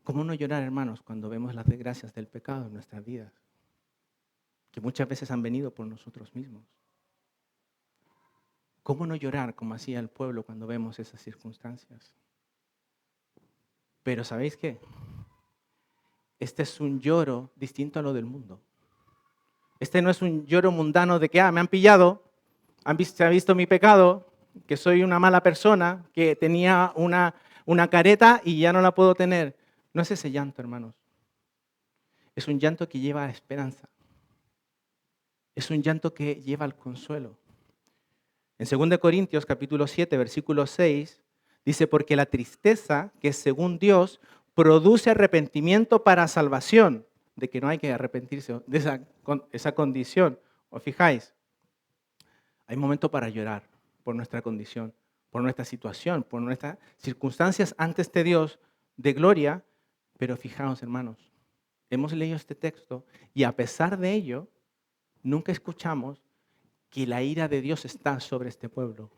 ¿Cómo no llorar, hermanos, cuando vemos las desgracias del pecado en nuestras vidas? Que muchas veces han venido por nosotros mismos. ¿Cómo no llorar como hacía el pueblo cuando vemos esas circunstancias? Pero ¿sabéis qué? Este es un lloro distinto a lo del mundo. Este no es un lloro mundano de que me han pillado, se ha visto mi pecado, que soy una mala persona, que tenía una careta y ya no la puedo tener. No es ese llanto, hermanos. Es un llanto que lleva a esperanza. Es un llanto que lleva al consuelo. En 2 Corintios capítulo 7, versículo 6, dice, porque la tristeza, que es según Dios, produce arrepentimiento para salvación, de que no hay que arrepentirse de esa condición. ¿Os fijáis? Hay momento para llorar por nuestra condición, por nuestra situación, por nuestras circunstancias ante este Dios de gloria, pero fijaos, hermanos, hemos leído este texto y a pesar de ello, nunca escuchamos que la ira de Dios está sobre este pueblo.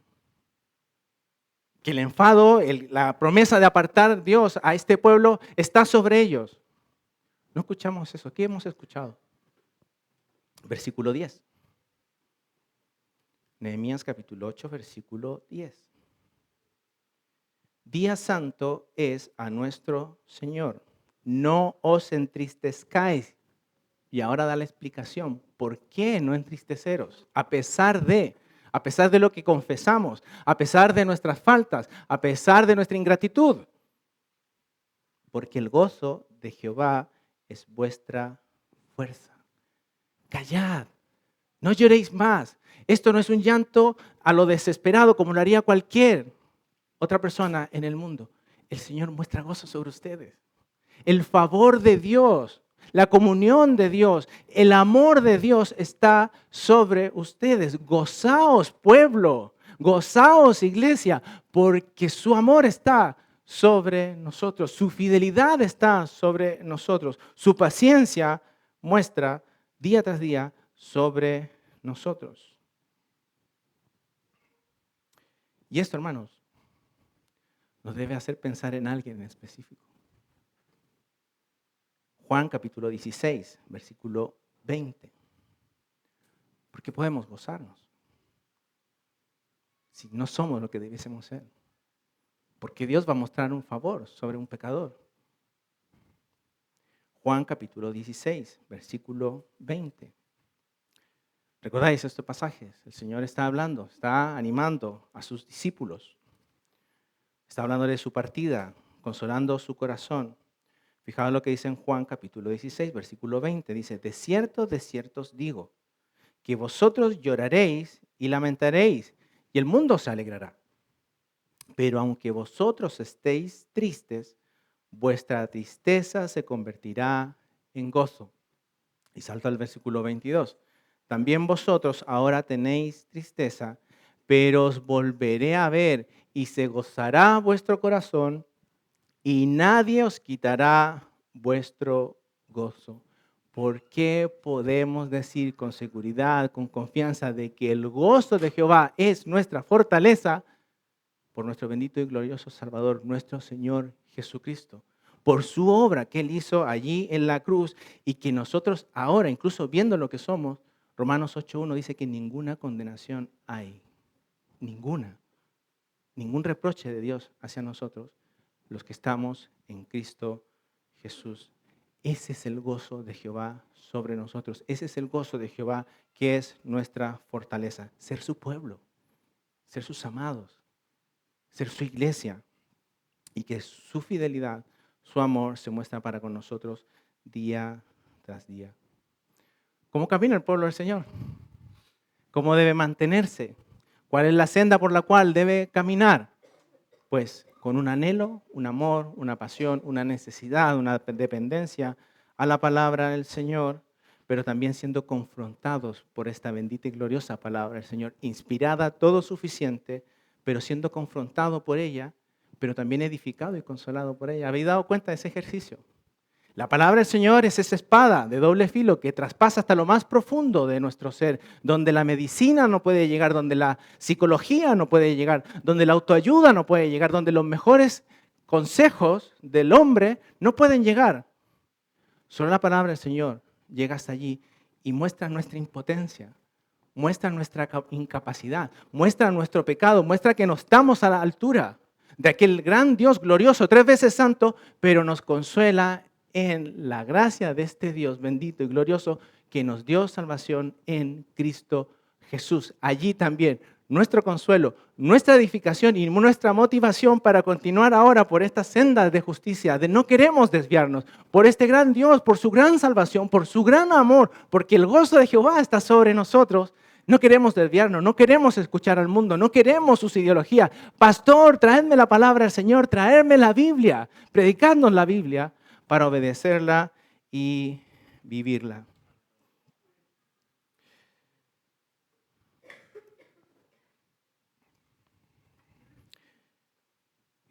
Que el enfado, la promesa de apartar a Dios a este pueblo está sobre ellos. No escuchamos eso. ¿Qué hemos escuchado? Versículo 10. Nehemías capítulo 8, versículo 10. Día santo es a nuestro Señor. No os entristezcáis. Y ahora da la explicación. ¿Por qué no entristeceros? A pesar de lo que confesamos, a pesar de nuestras faltas, a pesar de nuestra ingratitud. Porque el gozo de Jehová es vuestra fuerza. Callad, no lloréis más. Esto no es un llanto a lo desesperado como lo haría cualquier otra persona en el mundo. El Señor muestra gozo sobre ustedes. El favor de Dios, la comunión de Dios, el amor de Dios está sobre ustedes. Gozaos, pueblo, gozaos, iglesia, porque su amor está sobre nosotros, su fidelidad está sobre nosotros, su paciencia muestra día tras día sobre nosotros. Y esto, hermanos, nos debe hacer pensar en alguien en específico. Juan capítulo 16, versículo 20. ¿Por qué podemos gozarnos si no somos lo que debiésemos ser? Porque Dios va a mostrar un favor sobre un pecador. Juan capítulo 16, versículo 20. ¿Recordáis estos pasajes? El Señor está hablando, está animando a sus discípulos. Está hablando de su partida, consolando su corazón. Fijaos lo que dice en Juan capítulo 16, versículo 20. Dice, de cierto os digo, que vosotros lloraréis y lamentaréis, y el mundo se alegrará. Pero aunque vosotros estéis tristes, vuestra tristeza se convertirá en gozo. Y salta al versículo 22. También vosotros ahora tenéis tristeza, pero os volveré a ver y se gozará vuestro corazón y nadie os quitará vuestro gozo. ¿Por qué podemos decir con seguridad, con confianza, de que el gozo de Jehová es nuestra fortaleza? Por nuestro bendito y glorioso Salvador, nuestro Señor Jesucristo. Por su obra que Él hizo allí en la cruz y que nosotros ahora, incluso viendo lo que somos, Romanos 8.1 dice que ninguna condenación hay. Ninguna. Ningún reproche de Dios hacia nosotros, los que estamos en Cristo Jesús. Ese es el gozo de Jehová sobre nosotros. Ese es el gozo de Jehová que es nuestra fortaleza. Ser su pueblo, ser sus amados, ser su iglesia y que su fidelidad, su amor se muestra para con nosotros día tras día. ¿Cómo camina el pueblo del Señor? ¿Cómo debe mantenerse? ¿Cuál es la senda por la cual debe caminar? Pues con un anhelo, un amor, una pasión, una necesidad, una dependencia a la palabra del Señor, pero también siendo confrontados por esta bendita y gloriosa palabra del Señor, inspirada, todo suficiente, pero siendo confrontado por ella, pero también edificado y consolado por ella. ¿Habéis dado cuenta de ese ejercicio? La palabra del Señor es esa espada de doble filo que traspasa hasta lo más profundo de nuestro ser, donde la medicina no puede llegar, donde la psicología no puede llegar, donde la autoayuda no puede llegar, donde los mejores consejos del hombre no pueden llegar. Solo la palabra del Señor llega hasta allí y muestra nuestra impotencia, muestra nuestra incapacidad, muestra nuestro pecado, muestra que no estamos a la altura de aquel gran Dios glorioso, 3 veces santo, pero nos consuela en la gracia de este Dios bendito y glorioso que nos dio salvación en Cristo Jesús. Allí también nuestro consuelo, nuestra edificación y nuestra motivación para continuar ahora por estas sendas de justicia, de no queremos desviarnos, por este gran Dios, por su gran salvación, por su gran amor, porque el gozo de Jehová está sobre nosotros. No queremos desviarnos, no queremos escuchar al mundo, no queremos sus ideologías. Pastor, traedme la palabra del Señor, traedme la Biblia, predicadnos la Biblia para obedecerla y vivirla.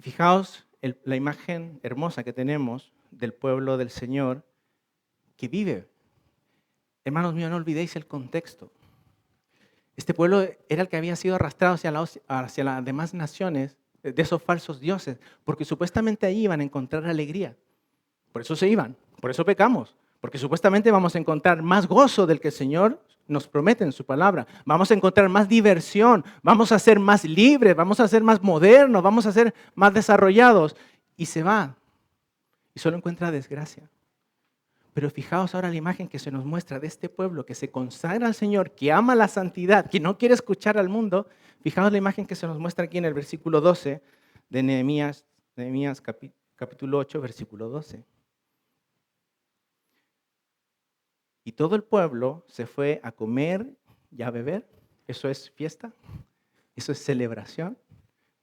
Fijaos la imagen hermosa que tenemos del pueblo del Señor que vive. Hermanos míos, no olvidéis el contexto. Este pueblo era el que había sido arrastrado hacia las demás naciones de esos falsos dioses, porque supuestamente ahí iban a encontrar alegría. Por eso se iban, por eso pecamos, porque supuestamente vamos a encontrar más gozo del que el Señor nos promete en su palabra. Vamos a encontrar más diversión, vamos a ser más libres, vamos a ser más modernos, vamos a ser más desarrollados. Y se va y solo encuentra desgracia. Pero fijaos ahora la imagen que se nos muestra de este pueblo que se consagra al Señor, que ama la santidad, que no quiere escuchar al mundo. Fijaos la imagen que se nos muestra aquí en el versículo 12 de Nehemías capítulo 8, versículo 12. Y todo el pueblo se fue a comer y a beber. Eso es fiesta, eso es celebración,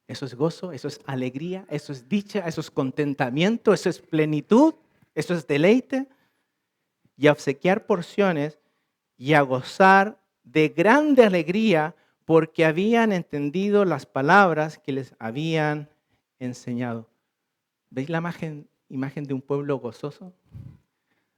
eso es gozo, eso es alegría, eso es dicha, eso es contentamiento, eso es plenitud, eso es deleite. Y a obsequiar porciones y a gozar de grande alegría porque habían entendido las palabras que les habían enseñado. ¿Veis la imagen de un pueblo gozoso?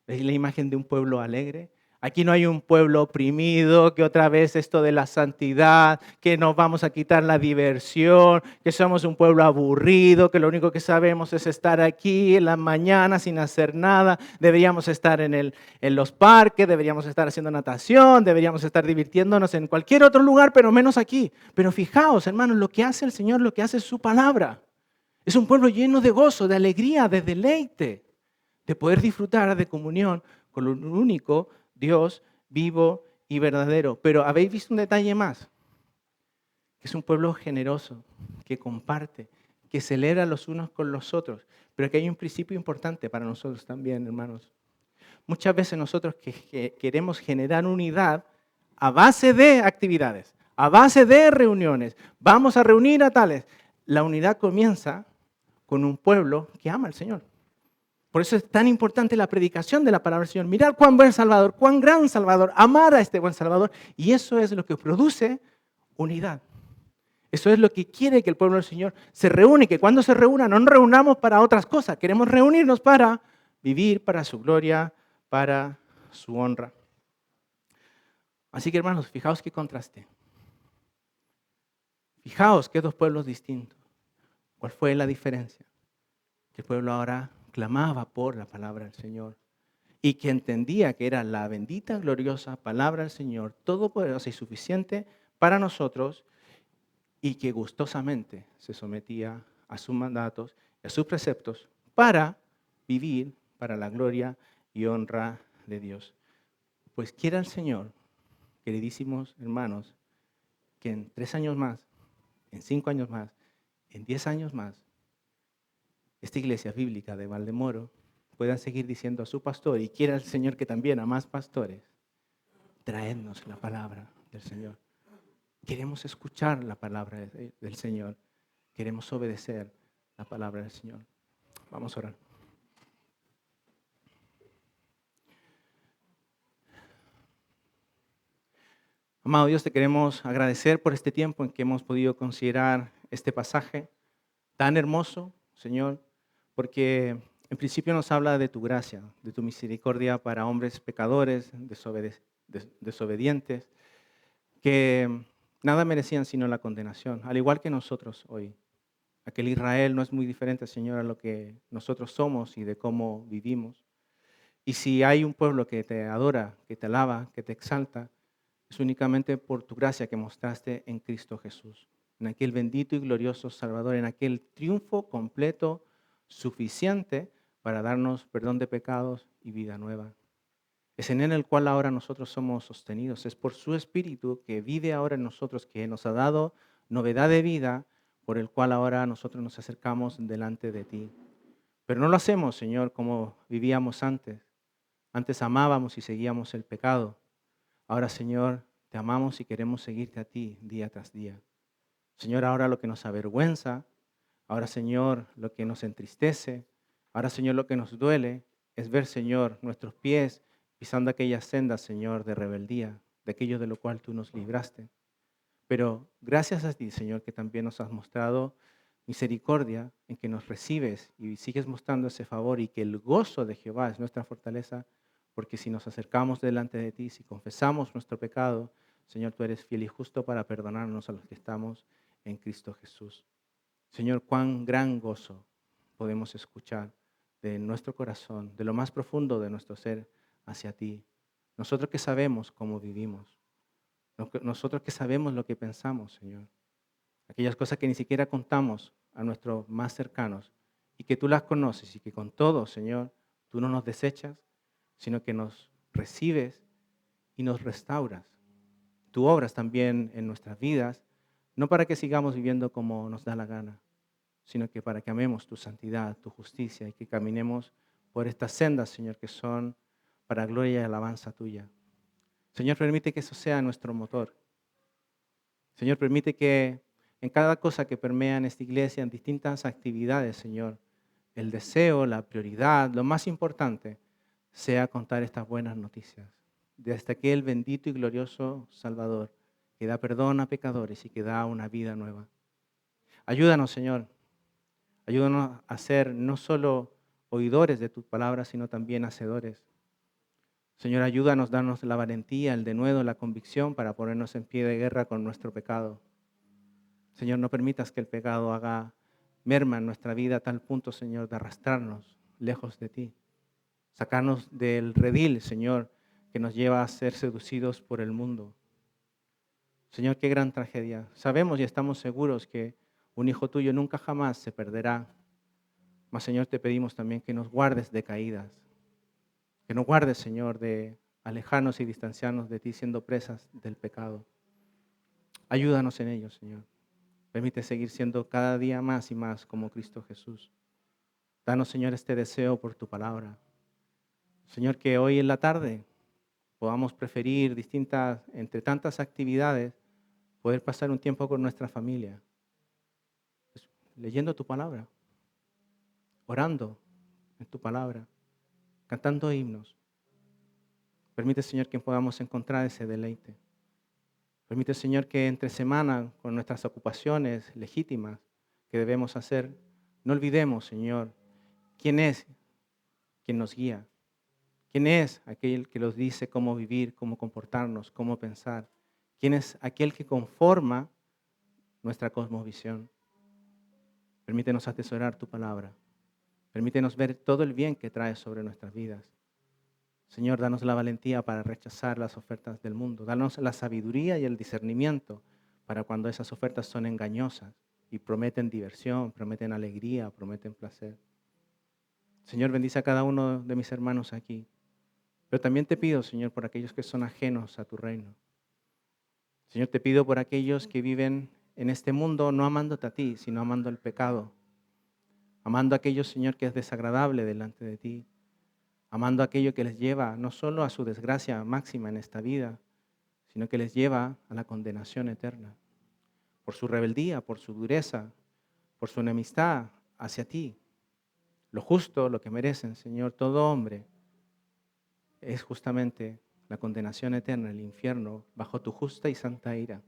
¿Veis la imagen de un pueblo alegre? Aquí no hay un pueblo oprimido, que otra vez esto de la santidad, que nos vamos a quitar la diversión, que somos un pueblo aburrido, que lo único que sabemos es estar aquí en la mañana sin hacer nada. Deberíamos estar en los parques, deberíamos estar haciendo natación, deberíamos estar divirtiéndonos en cualquier otro lugar, pero menos aquí. Pero fijaos, hermanos, lo que hace el Señor, lo que hace es su palabra. Es un pueblo lleno de gozo, de alegría, de deleite, de poder disfrutar de comunión con el único Dios vivo y verdadero. Pero habéis visto un detalle más, que es un pueblo generoso, que comparte, que celebra los unos con los otros. Pero aquí hay un principio importante para nosotros también, hermanos. Muchas veces nosotros que queremos generar unidad a base de actividades, a base de reuniones. Vamos a reunir a tales. La unidad comienza con un pueblo que ama al Señor. Por eso es tan importante la predicación de la palabra del Señor. Mirar cuán buen Salvador, cuán gran Salvador, amar a este buen Salvador. Y eso es lo que produce unidad. Eso es lo que quiere que el pueblo del Señor se reúne, que cuando se reúna no nos reunamos para otras cosas. Queremos reunirnos para vivir para su gloria, para su honra. Así que hermanos, fijaos qué contraste. Fijaos qué dos pueblos distintos. ¿Cuál fue la diferencia? Que el pueblo ahora clamaba por la palabra del Señor y que entendía que era la bendita, gloriosa palabra del Señor, todopoderosa y suficiente para nosotros, y que gustosamente se sometía a sus mandatos y a sus preceptos para vivir para la gloria y honra de Dios. Pues quiera el Señor, queridísimos hermanos, que en 3 años más, en 5 años más, en 10 años más, esta iglesia bíblica de Valdemoro puedan seguir diciendo a su pastor, y quiera el Señor que también a más pastores, traednos la palabra del Señor. Queremos escuchar la palabra del Señor. Queremos obedecer la palabra del Señor. Vamos a orar. Amado Dios, te queremos agradecer por este tiempo en que hemos podido considerar este pasaje tan hermoso, Señor, porque en principio nos habla de tu gracia, de tu misericordia para hombres pecadores, desobedientes, que nada merecían sino la condenación, al igual que nosotros hoy. Aquel Israel no es muy diferente, Señor, a lo que nosotros somos y de cómo vivimos. Y si hay un pueblo que te adora, que te alaba, que te exalta, es únicamente por tu gracia que mostraste en Cristo Jesús, en aquel bendito y glorioso Salvador, en aquel triunfo completo, suficiente para darnos perdón de pecados y vida nueva. Es en Él el cual ahora nosotros somos sostenidos. Es por su Espíritu que vive ahora en nosotros, que nos ha dado novedad de vida, por el cual ahora nosotros nos acercamos delante de ti. Pero no lo hacemos, Señor, como vivíamos antes. Antes amábamos y seguíamos el pecado. Ahora, Señor, te amamos y queremos seguirte a ti día tras día. Señor, ahora lo que nos avergüenza, ahora, Señor, lo que nos entristece, ahora, Señor, lo que nos duele es ver, Señor, nuestros pies pisando aquellas sendas, Señor, de rebeldía, de aquello de lo cual tú nos libraste. Pero gracias a ti, Señor, que también nos has mostrado misericordia en que nos recibes y sigues mostrando ese favor, y que el gozo de Jehová es nuestra fortaleza, porque si nos acercamos delante de ti, si confesamos nuestro pecado, Señor, tú eres fiel y justo para perdonarnos a los que estamos en Cristo Jesús. Señor, cuán gran gozo podemos escuchar de nuestro corazón, de lo más profundo de nuestro ser hacia ti. Nosotros que sabemos cómo vivimos, nosotros que sabemos lo que pensamos, Señor. Aquellas cosas que ni siquiera contamos a nuestros más cercanos y que tú las conoces y que con todo, Señor, tú no nos desechas, sino que nos recibes y nos restauras. Tú obras también en nuestras vidas, no para que sigamos viviendo como nos da la gana, sino que para que amemos tu santidad, tu justicia y que caminemos por estas sendas, Señor, que son para gloria y alabanza tuya. Señor, permite que eso sea nuestro motor. Señor, permite que en cada cosa que permea en esta iglesia, en distintas actividades, Señor, el deseo, la prioridad, lo más importante, sea contar estas buenas noticias de hasta aquel bendito y glorioso Salvador que da perdón a pecadores y que da una vida nueva. Ayúdanos, Señor. Ayúdanos a ser no solo oidores de tus palabras, sino también hacedores. Señor, ayúdanos, danos la valentía, el denuedo, la convicción para ponernos en pie de guerra con nuestro pecado. Señor, no permitas que el pecado haga merma en nuestra vida a tal punto, Señor, de arrastrarnos lejos de ti. Sacarnos del redil, Señor, que nos lleva a ser seducidos por el mundo. Señor, qué gran tragedia. Sabemos y estamos seguros que un hijo tuyo nunca jamás se perderá. Mas, Señor, te pedimos también que nos guardes de caídas. Que nos guardes, Señor, de alejarnos y distanciarnos de ti siendo presas del pecado. Ayúdanos en ello, Señor. Permite seguir siendo cada día más y más como Cristo Jesús. Danos, Señor, este deseo por tu palabra. Señor, que hoy en la tarde podamos preferir entre tantas actividades, poder pasar un tiempo con nuestra familia, leyendo tu palabra, orando en tu palabra, cantando himnos. Permite, Señor, que podamos encontrar ese deleite. Permite, Señor, que entre semana, con nuestras ocupaciones legítimas que debemos hacer, no olvidemos, Señor, quién es quien nos guía, quién es aquel que nos dice cómo vivir, cómo comportarnos, cómo pensar, quién es aquel que conforma nuestra cosmovisión. Permítenos atesorar tu palabra. Permítenos ver todo el bien que trae sobre nuestras vidas. Señor, danos la valentía para rechazar las ofertas del mundo. Danos la sabiduría y el discernimiento para cuando esas ofertas son engañosas y prometen diversión, prometen alegría, prometen placer. Señor, bendice a cada uno de mis hermanos aquí. Pero también te pido, Señor, por aquellos que son ajenos a tu reino. Señor, te pido por aquellos que viven en este mundo no amándote a ti, sino amando el pecado. Amando a aquello, Señor, que es desagradable delante de ti. Amando aquello que les lleva no solo a su desgracia máxima en esta vida, sino que les lleva a la condenación eterna. Por su rebeldía, por su dureza, por su enemistad hacia ti. Lo justo, lo que merecen, Señor, todo hombre, es justamente la condenación eterna, el infierno, bajo tu justa y santa ira.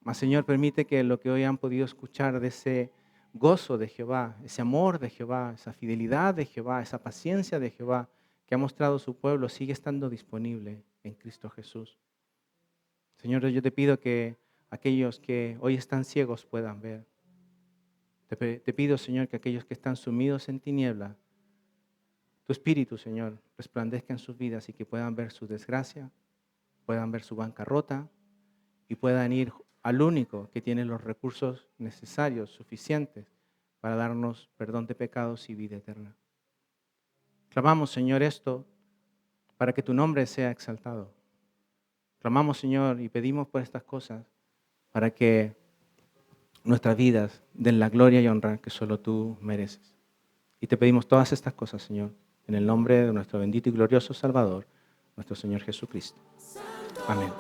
Mas, Señor, permite que lo que hoy han podido escuchar de ese gozo de Jehová, ese amor de Jehová, esa fidelidad de Jehová, esa paciencia de Jehová que ha mostrado su pueblo, sigue estando disponible en Cristo Jesús. Señor, yo te pido que aquellos que hoy están ciegos puedan ver. Te pido, Señor, que aquellos que están sumidos en tiniebla, tu Espíritu, Señor, resplandezca en sus vidas y que puedan ver su desgracia, puedan ver su bancarrota y puedan ir al único que tiene los recursos necesarios, suficientes, para darnos perdón de pecados y vida eterna. Clamamos, Señor, esto para que tu nombre sea exaltado. Clamamos, Señor, y pedimos por estas cosas para que nuestras vidas den la gloria y honra que solo tú mereces. Y te pedimos todas estas cosas, Señor, en el nombre de nuestro bendito y glorioso Salvador, nuestro Señor Jesucristo. Amén.